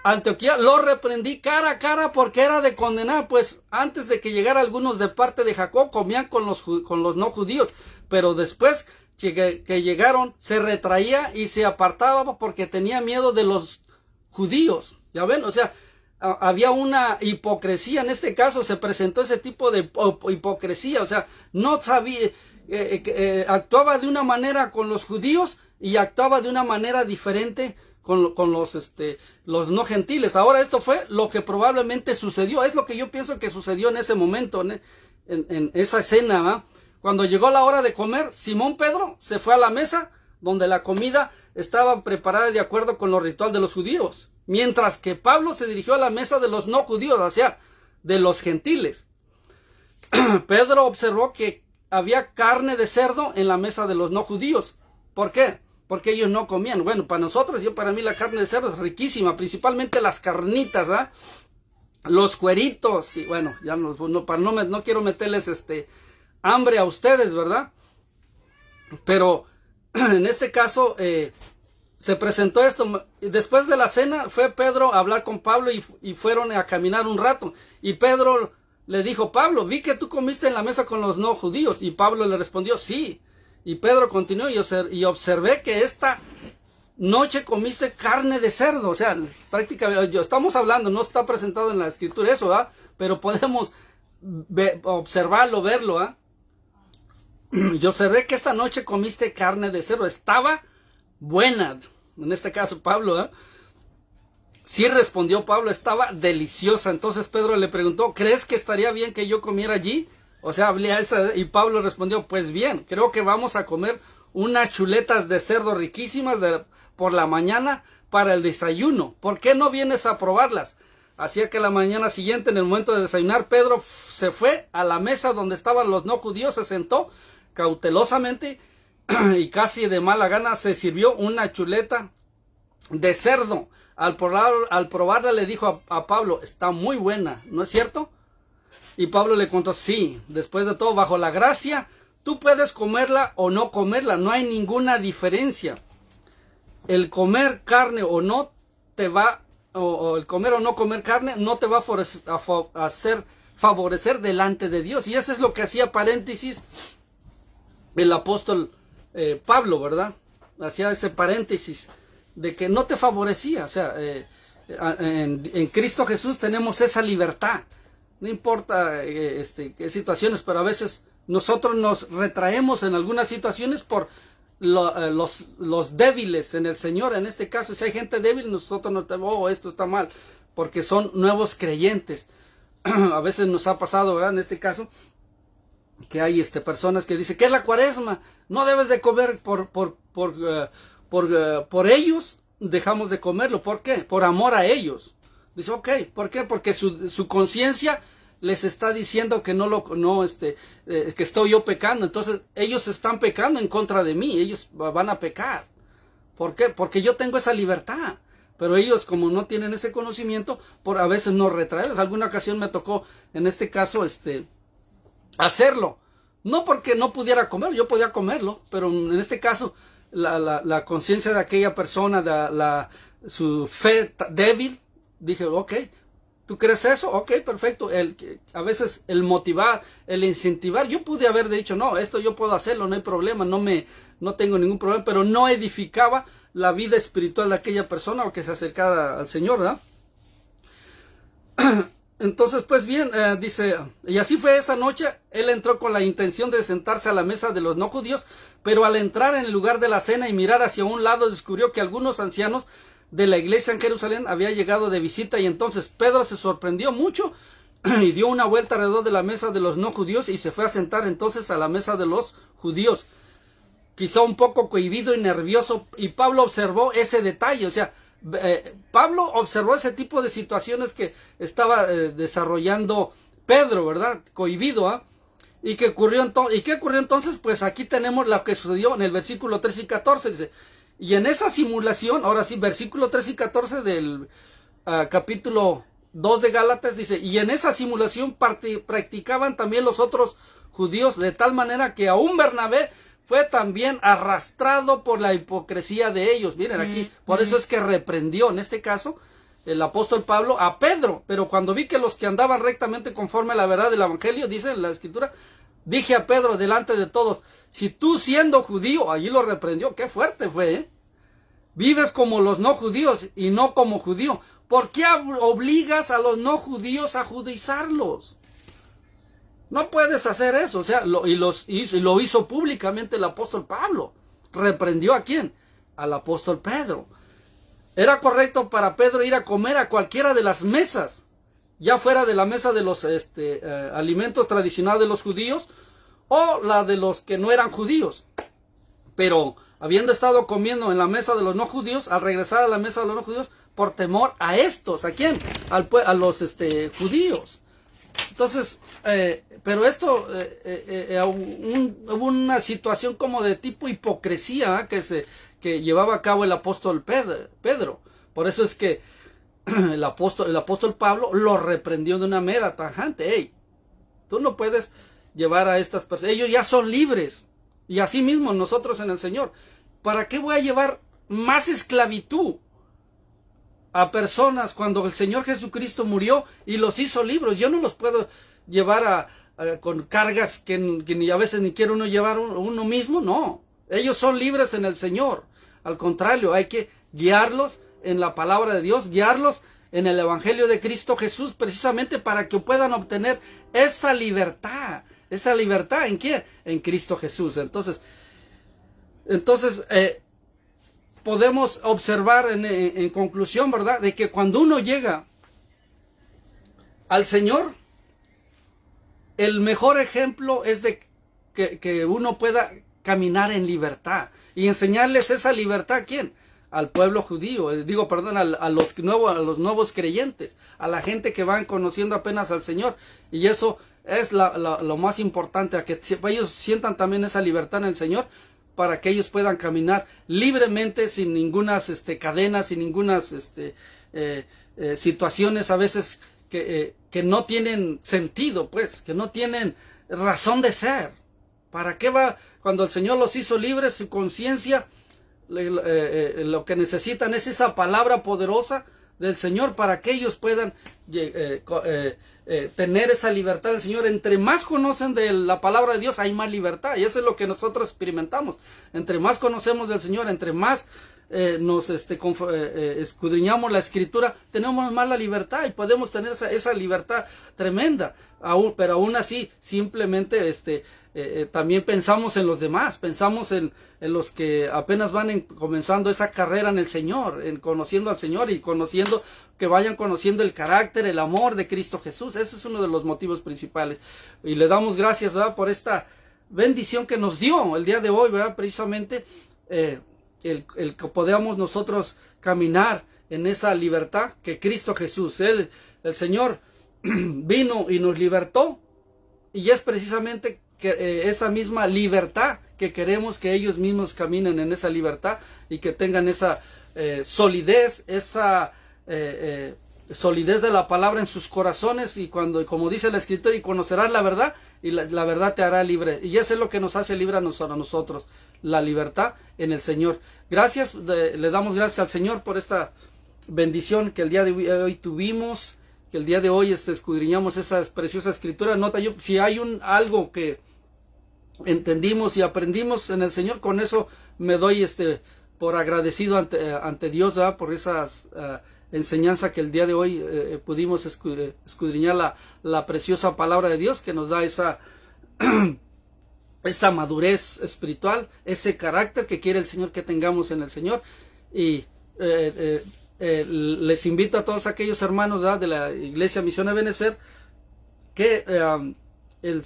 a Antioquía, lo reprendí cara a cara porque era de condenar, pues antes de que llegara algunos de parte de Jacob, comían con los no judíos, pero después que llegaron, se retraía y se apartaba porque tenía miedo de los judíos. Ya ven, o sea, había una hipocresía. En este caso se presentó ese tipo de hipocresía, o sea, no sabía, actuaba de una manera con los judíos y actuaba de una manera diferente con los no gentiles. Ahora esto fue lo que probablemente sucedió, es lo que yo pienso que sucedió en ese momento, en esa escena, ¿va? Cuando llegó la hora de comer, Simón Pedro se fue a la mesa donde la comida estaba preparada de acuerdo con lo ritual de los judíos, mientras que Pablo se dirigió a la mesa de los no judíos, o sea, de los gentiles. Pedro observó que había carne de cerdo en la mesa de los no judíos. ¿Por qué? Porque ellos no comían. Bueno, para nosotros, para mí la carne de cerdo es riquísima, principalmente las carnitas, ¿verdad? Los cueritos, y bueno, ya no quiero meterles hambre a ustedes, ¿verdad? Pero en este caso se presentó esto. Después de la cena fue Pedro a hablar con Pablo y fueron a caminar un rato. Y Pedro le dijo, Pablo, vi que tú comiste en la mesa con los no judíos. Y Pablo le respondió, sí. Y Pedro continuó y observé que esta noche comiste carne de cerdo. O sea, prácticamente, estamos hablando, no está presentado en la escritura eso, ¿verdad? Pero podemos observarlo, verlo, ¿verdad? Yo observé que esta noche comiste carne de cerdo, estaba buena. En este caso Pablo, ¿eh? Sí respondió Pablo, estaba deliciosa. Entonces Pedro le preguntó, ¿crees que estaría bien que yo comiera allí? O sea, hablé a esa, y Pablo respondió, pues bien, creo que vamos a comer unas chuletas de cerdo riquísimas por la mañana para el desayuno. ¿Por qué no vienes a probarlas? Así que la mañana siguiente, en el momento de desayunar, Pedro se fue a la mesa donde estaban los no judíos, se sentó cautelosamente y casi de mala gana se sirvió una chuleta de cerdo. Al probarla le dijo a Pablo, está muy buena, ¿no es cierto? Y Pablo le contó, sí, después de todo, bajo la gracia, tú puedes comerla o no comerla, no hay ninguna diferencia. El comer carne o no te va, o el comer o no comer carne, no te va a hacer favorecer delante de Dios. Y eso es lo que hacía paréntesis el apóstol Pablo, ¿verdad? Hacía ese paréntesis de que no te favorecía. O sea, en Cristo Jesús tenemos esa libertad. No importa qué situaciones, pero a veces nosotros nos retraemos en algunas situaciones por los débiles en el Señor. En este caso, si hay gente débil, nosotros no tenemos, esto está mal, porque son nuevos creyentes. A veces nos ha pasado, ¿verdad? En este caso, que hay personas que dicen, ¿qué es la cuaresma? No debes de comer por ellos, dejamos de comerlo. ¿Por qué? Por amor a ellos. Dice, ok, ¿por qué? Porque su conciencia les está diciendo que que estoy yo pecando. Entonces ellos están pecando en contra de mí, ellos van a pecar. ¿Por qué? Porque yo tengo esa libertad. Pero ellos, como no tienen ese conocimiento, a veces no retraen. Alguna ocasión me tocó, en este caso, hacerlo. No porque no pudiera comerlo, yo podía comerlo, pero en este caso, la conciencia de aquella persona, su fe débil, dije, ok, ¿tú crees eso? Ok, perfecto. A veces el motivar, el incentivar, yo pude haber dicho, no, esto yo puedo hacerlo, no hay problema, no tengo ningún problema, pero no edificaba la vida espiritual de aquella persona o que se acercara al Señor, ¿verdad? Entonces, pues bien, dice, y así fue esa noche, él entró con la intención de sentarse a la mesa de los no judíos, pero al entrar en el lugar de la cena y mirar hacia un lado, descubrió que algunos ancianos de la iglesia en Jerusalén habían llegado de visita, y entonces Pedro se sorprendió mucho y dio una vuelta alrededor de la mesa de los no judíos y se fue a sentar entonces a la mesa de los judíos, quizá un poco cohibido y nervioso, y Pablo observó ese detalle. O sea, Pablo observó ese tipo de situaciones que estaba desarrollando Pedro, ¿verdad? Cohibido, ¿ah? ¿Y qué ocurrió entonces? Pues aquí tenemos lo que sucedió en el versículo 3 y 14, dice, y en esa simulación, ahora sí, versículo 3 y 14 del capítulo 2 de Gálatas, dice, y en esa simulación practicaban también los otros judíos, de tal manera que aún Bernabé fue también arrastrado por la hipocresía de ellos. Miren aquí, por eso es que reprendió, en este caso, el apóstol Pablo a Pedro. Pero cuando vi que los que andaban rectamente conforme a la verdad del evangelio, dice en la escritura, dije a Pedro delante de todos, si tú siendo judío, allí lo reprendió, qué fuerte fue, ¿eh? Vives como los no judíos y no como judío. ¿Por qué obligas a los no judíos a judaizarlos? No puedes hacer eso. O sea, lo hizo públicamente el apóstol Pablo. ¿Reprendió a quién? Al apóstol Pedro. Era correcto para Pedro ir a comer a cualquiera de las mesas, ya fuera de la mesa de los alimentos tradicionales de los judíos o la de los que no eran judíos. Pero habiendo estado comiendo en la mesa de los no judíos, al regresar a la mesa de los no judíos, por temor a estos, ¿a quién? A los judíos. Entonces, pero esto, hubo una situación como de tipo hipocresía que llevaba a cabo el apóstol Pedro. Por eso es que el apóstol Pablo lo reprendió de una mera tajante. Hey, tú no puedes llevar a estas personas, ellos ya son libres, y así mismo nosotros en el Señor. ¿Para qué voy a llevar más esclavitud a personas cuando el Señor Jesucristo murió y los hizo libres? Yo no los puedo llevar con cargas que ni a veces ni quiere uno llevar uno mismo. No, ellos son libres en el Señor. Al contrario, hay que guiarlos en la palabra de Dios, guiarlos en el evangelio de Cristo Jesús, precisamente para que puedan obtener esa libertad. ¿Esa libertad en qué? En Cristo Jesús. Entonces podemos observar en conclusión, ¿verdad?, de que cuando uno llega al Señor, el mejor ejemplo es de que uno pueda caminar en libertad y enseñarles esa libertad. ¿A quién? Al pueblo judío, a los nuevos creyentes, a la gente que van conociendo apenas al Señor. Y eso es lo más importante, a que ellos sientan también esa libertad en el Señor, para que ellos puedan caminar libremente, sin ninguna cadenas, sin ninguna situaciones a veces que no tienen sentido, pues, que no tienen razón de ser. ¿Para qué va? Cuando el Señor los hizo libres, su conciencia, lo que necesitan es esa palabra poderosa del Señor para que ellos puedan tener esa libertad del Señor. Entre más conocen de la palabra de Dios, hay más libertad, y eso es lo que nosotros experimentamos. Entre más conocemos del Señor, entre más nos escudriñamos la Escritura, tenemos más la libertad y podemos tener esa libertad tremenda. Pero aún así, simplemente también pensamos en los demás, pensamos en los que apenas van comenzando esa carrera en el Señor, en conociendo al Señor, y que vayan conociendo el carácter, el amor de Cristo Jesús. Ese es uno de los motivos principales. Y le damos gracias, ¿verdad?, por esta bendición que nos dio el día de hoy, ¿verdad?, precisamente el que podamos nosotros caminar en esa libertad que Cristo Jesús, el Señor, vino y nos libertó, y es precisamente esa misma libertad que queremos que ellos mismos caminen en esa libertad y que tengan esa solidez, solidez de la palabra en sus corazones, y como dice la Escritura, y conocerás la verdad, y la verdad te hará libre. Y eso es lo que nos hace libres a nosotros, la libertad en el Señor. Gracias, le damos gracias al Señor por esta bendición que el día de hoy tuvimos, que el día de hoy escudriñamos esa preciosa Escritura. Nota, si hay algo que entendimos y aprendimos en el Señor, con eso me doy por agradecido ante Dios, ¿verdad?, por enseñanza que el día de hoy pudimos escudriñar la preciosa palabra de Dios que nos da esa esa madurez espiritual, ese carácter que quiere el Señor que tengamos en el Señor. Y les invito a todos aquellos hermanos, ¿verdad?, de la Iglesia Misión Ebenecer, que el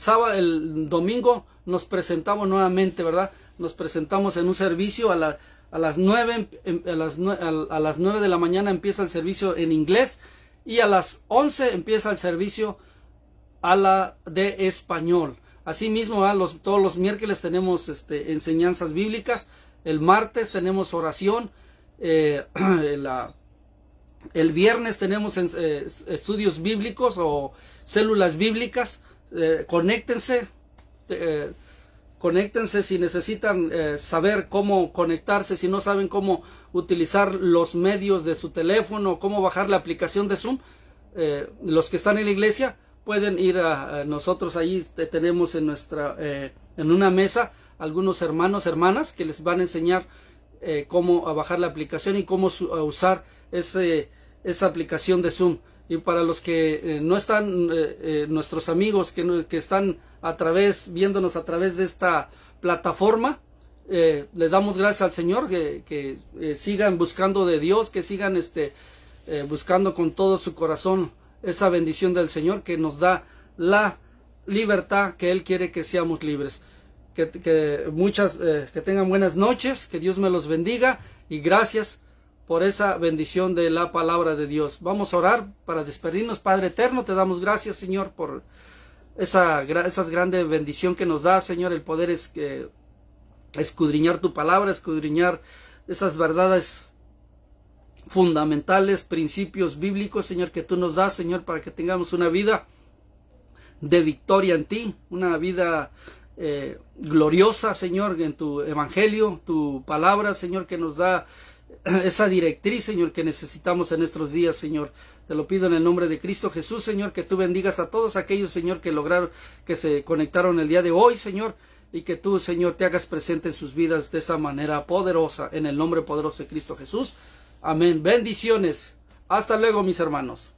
domingo nos presentamos nuevamente, ¿verdad? Nos presentamos en un servicio a las 9 de la mañana empieza el servicio en inglés, y a las 11 empieza el servicio de español. Asimismo, todos los miércoles tenemos enseñanzas bíblicas. El martes tenemos oración. El viernes tenemos estudios bíblicos o células bíblicas. Conéctense si necesitan saber cómo conectarse, si no saben cómo utilizar los medios de su teléfono, cómo bajar la aplicación de Zoom. Los que están en la iglesia pueden ir a nosotros. Allí tenemos en una mesa algunos hermanos, hermanas que les van a enseñar cómo bajar la aplicación y cómo usar esa aplicación de Zoom. Y para los que no están, nuestros amigos que están viéndonos a través de esta plataforma, le damos gracias al Señor, que sigan buscando de Dios, que sigan buscando con todo su corazón esa bendición del Señor, que nos da la libertad que Él quiere que seamos libres. Que tengan buenas noches, que Dios me los bendiga, y gracias por esa bendición de la palabra de Dios. Vamos a orar para despedirnos. Padre eterno, te damos gracias, Señor, por esa grande bendición que nos da, Señor, el poder escudriñar tu palabra, escudriñar esas verdades fundamentales, principios bíblicos, Señor, que tú nos das, Señor, para que tengamos una vida de victoria en ti, una vida gloriosa, Señor, en tu evangelio, tu palabra, Señor, que nos da esa directriz, Señor, que necesitamos en estos días, Señor. Te lo pido en el nombre de Cristo Jesús, Señor, que tú bendigas a todos aquellos, Señor, que se conectaron el día de hoy, Señor, y que tú, Señor, te hagas presente en sus vidas de esa manera poderosa, en el nombre poderoso de Cristo Jesús. Amén. Bendiciones. Hasta luego, mis hermanos.